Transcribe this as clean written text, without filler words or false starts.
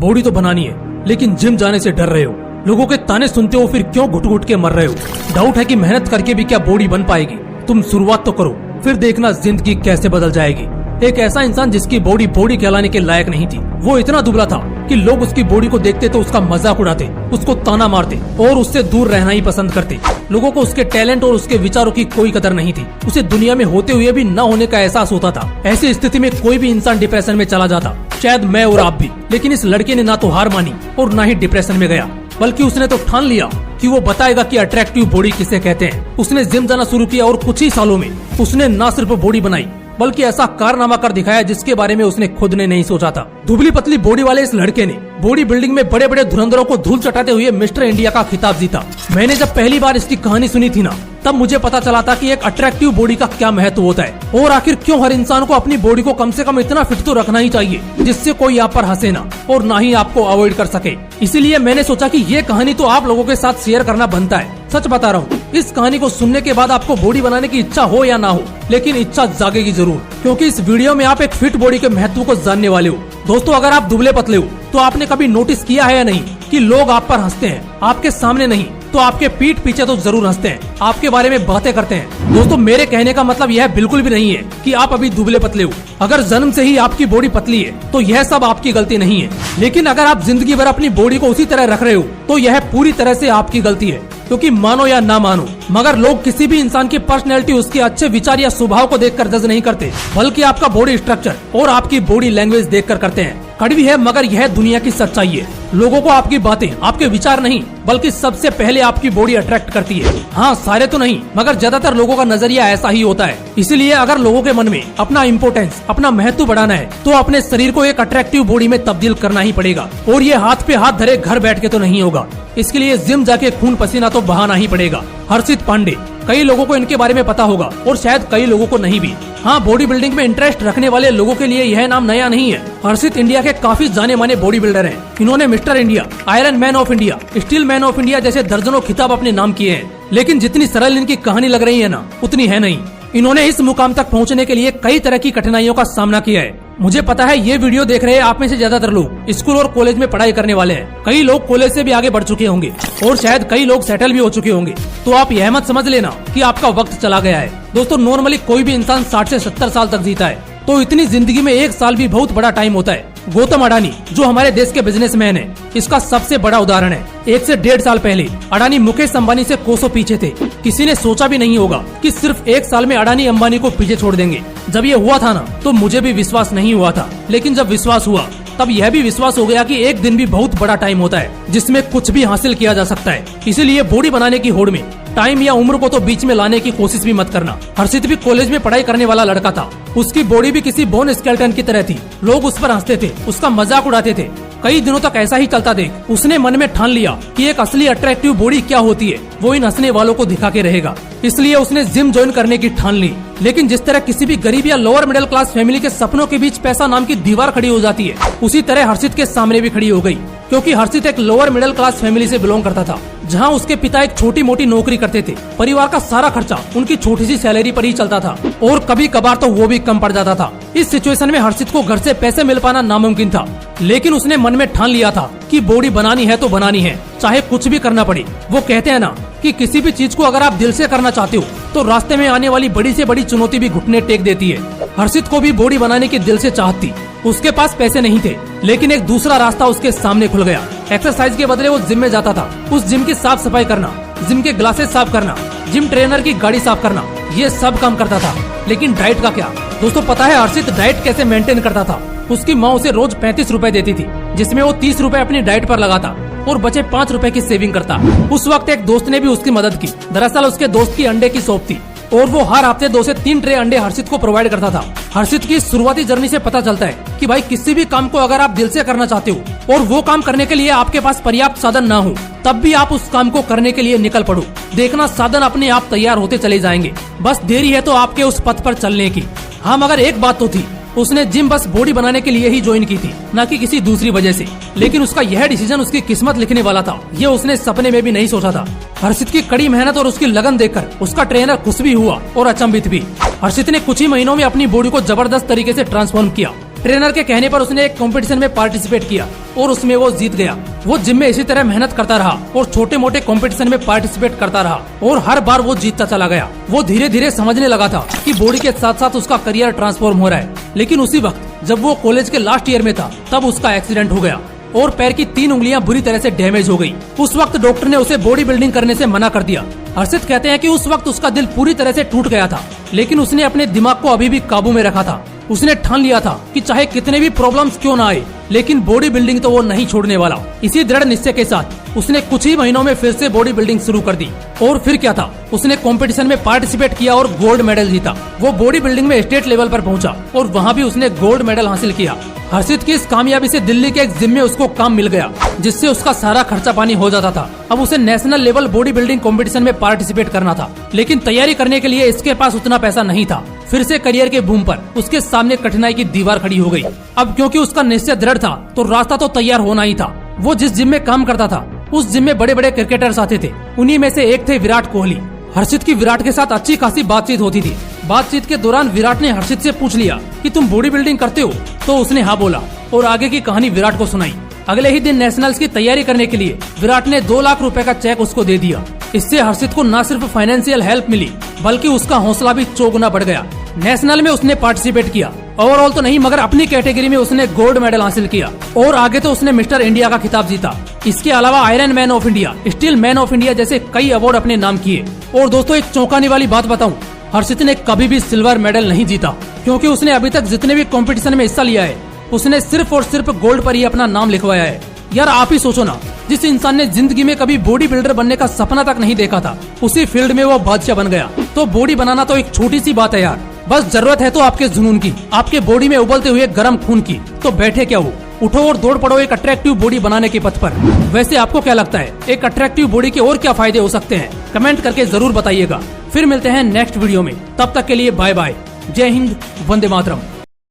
Body तो बनानी है, लेकिन जिम जाने से डर रहे हो। लोगों के ताने सुनते हो फिर क्यों घुट घुट के मर रहे हो। डाउट है कि मेहनत करके भी क्या बॉडी बन पाएगी। तुम शुरुआत तो करो, फिर देखना जिंदगी कैसे बदल जाएगी। एक ऐसा इंसान जिसकी बॉडी बॉडी कहलाने के लायक नहीं थी, वो इतना दुबला था कि लोग उसकी बॉडी को देखते तो उसका मजाक उड़ाते, उसको ताना मारते और उससे दूर रहना ही पसंद करते। लोगों को उसके टैलेंट और उसके विचारों की कोई कदर नहीं थी। उसे दुनिया में होते हुए भी न होने का एहसास होता था। ऐसी स्थिति में कोई भी इंसान डिप्रेशन में चला जाता, शायद मैं और आप भी। लेकिन इस लड़के ने ना तो हार मानी और ना ही डिप्रेशन में गया, बल्कि उसने तो ठान लिया कि वो बताएगा कि अट्रैक्टिव बॉडी किसे कहते हैं। उसने जिम जाना शुरू किया और कुछ ही सालों में उसने न सिर्फ बॉडी बनाई बल्कि ऐसा कारनामा कर दिखाया जिसके बारे में उसने खुद ने नहीं सोचा था। दुबली पतली बॉडी वाले इस लड़के ने बॉडी बिल्डिंग में बड़े बड़े धुरंधरों को धूल चटाते हुए मिस्टर इंडिया का खिताब जीता। मैंने जब पहली बार इसकी कहानी सुनी थी ना, तब मुझे पता चला था कि एक अट्रैक्टिव बॉडी का क्या महत्व होता है और आखिर क्यों हर इंसान को अपनी बॉडी को कम से कम इतना फिट तो रखना ही चाहिए जिससे कोई आप पर हंसे ना और ना ही आपको अवॉइड कर सके। इसीलिए मैंने सोचा कि ये कहानी तो आप लोगों के साथ शेयर करना बनता है। सच बता रहा हूँ, इस कहानी को सुनने के बाद आपको बॉडी बनाने की इच्छा हो या ना हो, लेकिन इच्छा जागेगी जरूर, क्योंकि इस वीडियो में आप एक फिट बॉडी के महत्व को जानने वाले हो। दोस्तों, अगर आप दुबले पतले हो तो आपने कभी नोटिस किया है या नहीं कि लोग आप पर हंसते हैं, आपके सामने नहीं तो आपके पीठ पीछे तो जरूर हंसते हैं, आपके बारे में बातें करते हैं। दोस्तों, मेरे कहने का मतलब यह बिल्कुल भी नहीं है कि आप अभी दुबले पतले हो। अगर जन्म से ही आपकी बॉडी पतली है तो यह सब आपकी गलती नहीं है, लेकिन अगर आप जिंदगी भर अपनी बॉडी को उसी तरह रख रहे हो तो यह पूरी तरह से आपकी गलती है। क्योंकि मानो या ना मानो, मगर लोग किसी भी इंसान की पर्सनैलिटी, उसके अच्छे विचार या स्वभाव को देखकर जज नहीं करते, बल्कि आपका बॉडी स्ट्रक्चर और आपकी बॉडी लैंग्वेज देखकर करते हैं। कड़वी है मगर यह दुनिया की सच्चाई है। लोगों को आपकी बातें, आपके विचार नहीं बल्कि सबसे पहले आपकी बॉडी अट्रैक्ट करती है। हाँ, सारे तो नहीं मगर ज्यादातर लोगों का नजरिया ऐसा ही होता है। इसलिए अगर लोगों के मन में अपना इम्पोर्टेंस, अपना महत्व बढ़ाना है तो अपने शरीर को एक अट्रैक्टिव बॉडी में तब्दील करना ही पड़ेगा। और ये हाथ पे हाथ धरे घर बैठ के तो नहीं होगा। इसके लिए जिम जाके खून पसीना तो बहाना ही पड़ेगा। हर्षित पांडे, कई लोगों को इनके बारे में पता होगा और शायद कई लोगों को नहीं भी। हाँ, बॉडी बिल्डिंग में इंटरेस्ट रखने वाले लोगों के लिए यह नाम नया नहीं है। हर्षित इंडिया के काफी जाने माने बॉडी बिल्डर हैं। इन्होंने mister India, iron man of India, steel man of India जैसे दर्जनों खिताब अपने नाम किए हैं। लेकिन जितनी सरल इनकी कहानी लग रही है ना, उतनी है नहीं। इन्होंने इस मुकाम तक पहुंचने के लिए कई तरह की कठिनाइयों का सामना किया है। मुझे पता है ये वीडियो देख रहे आप में से ज्यादातर लोग स्कूल और कॉलेज में पढ़ाई करने वाले हैं। कई लोग कॉलेज से भी आगे बढ़ चुके होंगे और शायद कई लोग सेटल भी हो चुके होंगे। तो आप यह मत समझ लेना कि आपका वक्त चला गया है। दोस्तों, नॉर्मली कोई भी इंसान 60 से 70 साल तक जीता है, तो इतनी जिंदगी में एक साल भी बहुत बड़ा टाइम होता है। गौतम अडानी जो हमारे देश के बिजनेसमैन है, इसका सबसे बड़ा उदाहरण है। 1 से 1.5 साल पहले अडानी मुकेश अंबानी से कोसों पीछे थे। किसी ने सोचा भी नहीं होगा कि सिर्फ 1 साल में अडानी अंबानी को पीछे छोड़ देंगे। जब ये हुआ था ना, तो मुझे भी विश्वास नहीं हुआ था, लेकिन जब विश्वास हुआ तब यह भी विश्वास हो गया कि एक दिन भी बहुत बड़ा टाइम होता है जिसमें कुछ भी हासिल किया जा सकता है। इसीलिए बॉडी बनाने की होड़ में टाइम या उम्र को तो बीच में लाने की कोशिश भी मत करना। हर्षित भी कॉलेज में पढ़ाई करने वाला लड़का था। उसकी बॉडी भी किसी बोन स्केलेटन की तरह थी। लोग उस पर हंसते थे, उसका मजाक उड़ाते थे। कई दिनों तक ऐसा ही चलता देख उसने मन में ठान लिया कि एक असली अट्रैक्टिव बॉडी क्या होती है वो इन हंसने वालों को दिखा के रहेगा। इसलिए उसने जिम ज्वाइन करने की ठान ली। लेकिन जिस तरह किसी भी गरीब या लोअर मिडिल क्लास फैमिली के सपनों के बीच पैसा नाम की दीवार खड़ी हो जाती है, उसी तरह हर्षित के सामने भी खड़ी हो गई। क्योंकि हर्षित एक लोअर मिडिल क्लास फैमिली से बिलोंग करता था, जहां उसके पिता एक छोटी मोटी नौकरी करते थे। परिवार का सारा खर्चा उनकी छोटी सी सैलरी पर ही चलता था और कभी कभार तो वो भी कम पड़ जाता था। इस सिचुएशन में हर्षित को घर से पैसे मिल पाना नामुमकिन था, लेकिन उसने मन में ठान लिया था कि बॉडी बनानी है तो बनानी है, चाहे कुछ भी करना पड़े। वो कहते हैं ना कि किसी भी चीज को अगर आप दिल से करना चाहते हो तो रास्ते में आने वाली बड़ी से बड़ी चुनौती भी घुटने टेक देती है। हर्षित को भी बॉडी बनाने की दिल से चाहत थी। उसके पास पैसे नहीं थे, लेकिन एक दूसरा रास्ता उसके सामने खुल गया। एक्सरसाइज के बदले वो जिम में जाता था। उस जिम की साफ सफाई करना, जिम के ग्लासेस साफ करना, जिम ट्रेनर की गाड़ी साफ करना, ये सब काम करता था। लेकिन डाइट का क्या? दोस्तों, पता है हर्षित डाइट कैसे मेंटेन करता था? उसकी माँ उसे रोज 35 रुपए देती थी, जिसमें वो 30 रुपए अपनी डाइट पर लगाता और बचे 5 रुपए की सेविंग करता। उस वक्त एक दोस्त ने भी उसकी मदद की। दरअसल उसके दोस्त की अंडे की शॉप थी और वो हर हफ्ते 2 से 3 ट्रे अंडे हर्षित को प्रोवाइड करता था। हर्षित की शुरुआती जर्नी से पता चलता है कि भाई किसी भी काम को अगर आप दिल से करना चाहते हो और वो काम करने के लिए आपके पास पर्याप्त साधन ना हो, तब भी आप उस काम को करने के लिए निकल पड़ो। देखना साधन अपने आप तैयार होते चले जाएंगे, बस देरी है तो आपके उस पथ पर चलने की। हाँ, मगर एक बात तो थी, उसने जिम बस बॉडी बनाने के लिए ही ज्वाइन की थी, न कि किसी दूसरी वजह से। लेकिन उसका यह डिसीजन उसकी किस्मत लिखने वाला था, ये उसने सपने में भी नहीं सोचा था। हर्षित की कड़ी मेहनत और उसकी लगन देखकर उसका ट्रेनर खुश भी हुआ और अचंभित भी। हर्षित ने कुछ ही महीनों में अपनी बॉडी को जबरदस्त तरीके से ट्रांसफॉर्म किया। ट्रेनर के कहने पर उसने एक कंपटीशन में पार्टिसिपेट किया और उसमें वो जीत गया। वो जिम में इसी तरह मेहनत करता रहा और छोटे मोटे कंपटीशन में पार्टिसिपेट करता रहा और हर बार वो जीतता चला गया। वो धीरे धीरे समझने लगा था कि बॉडी के साथ साथ उसका करियर ट्रांसफॉर्म हो रहा है। लेकिन उसी वक्त जब वो कॉलेज के लास्ट ईयर में था तब उसका एक्सीडेंट हो गया और पैर की 3 उंगलियां बुरी तरह से डैमेज हो गई। उस वक्त डॉक्टर ने उसे बॉडी बिल्डिंग करने से मना कर दिया। हर्षित कहते हैं कि उस वक्त उसका दिल पूरी तरह से टूट गया था, लेकिन उसने अपने दिमाग को अभी भी काबू में रखा था। उसने ठान लिया था कि चाहे कितने भी प्रॉब्लम्स क्यों ना आए, लेकिन बॉडी बिल्डिंग तो वो नहीं छोड़ने वाला। इसी दृढ़ निश्चय के साथ उसने कुछ ही महीनों में फिर से बॉडी बिल्डिंग शुरू कर दी। और फिर क्या था, उसने कंपटीशन में पार्टिसिपेट किया और गोल्ड मेडल जीता। वो बॉडी बिल्डिंग में स्टेट लेवल पर पहुंचा और वहां भी उसने गोल्ड मेडल हासिल किया। हर्षित की इस कामयाबी से दिल्ली के एक जिम में उसको काम मिल गया, जिससे उसका सारा खर्चा पानी हो जाता था। अब उसे national level body building competition में पार्टिसिपेट करना था, लेकिन तैयारी करने के लिए इसके पास उतना पैसा नहीं था। फिर से करियर के बूम पर उसके सामने कठिनाई की दीवार खड़ी हो गई। अब क्योंकि उसका निश्चय दृढ़ था तो रास्ता तो तैयार होना ही था। वो जिस जिम में काम करता था उस जिम में बड़े बड़े क्रिकेटर्स आते थे। उन्हीं में से एक थे विराट कोहली। हर्षित की विराट के साथ अच्छी खासी बातचीत होती थी। बातचीत के दौरान विराट ने हर्षित से पूछ लिया कि तुम बॉडी बिल्डिंग करते हो, तो उसने हाँ बोला और आगे की कहानी विराट को सुनाई। अगले ही दिन नेशनल्स की तैयारी करने के लिए विराट ने 2 लाख रुपए का चेक उसको दे दिया। इससे हर्षित को न सिर्फ फाइनेंशियल हेल्प मिली बल्कि उसका हौसला भी चौगुना बढ़ गया। नेशनल में उसने पार्टिसिपेट किया, ओवरऑल तो नहीं मगर अपनी कैटेगरी में उसने गोल्ड मेडल हासिल किया और आगे तो उसने मिस्टर इंडिया का खिताब जीता। इसके अलावा iron man of India, steel man of India जैसे कई अवार्ड अपने नाम किए। और दोस्तों एक चौंकाने वाली बात बताऊं, हर्षित ने कभी भी सिल्वर मेडल नहीं जीता, क्योंकि उसने अभी तक जितने भी कंपटीशन में हिस्सा लिया है उसने सिर्फ और सिर्फ गोल्ड पर ही अपना नाम लिखवाया है। यार आप ही सोचो ना, जिस इंसान ने जिंदगी में कभी बॉडी बिल्डर बनने का सपना तक नहीं देखा था, उसी फील्ड में वो बादशाह बन गया। तो बॉडी बनाना तो एक छोटी सी बात है यार, बस जरूरत है तो आपके जुनून की, आपके बॉडी में उबलते हुए गर्म खून की। तो बैठे क्या हो, उठो और दौड़ पड़ो एक अट्रैक्टिव बॉडी बनाने के पथ पर। वैसे आपको क्या लगता है, एक अट्रैक्टिव बॉडी के और क्या फायदे हो सकते हैं? कमेंट करके जरूर बताइएगा। फिर मिलते हैं नेक्स्ट वीडियो में, तब तक के लिए बाय बाय। जय हिंद, वंदे मातरम।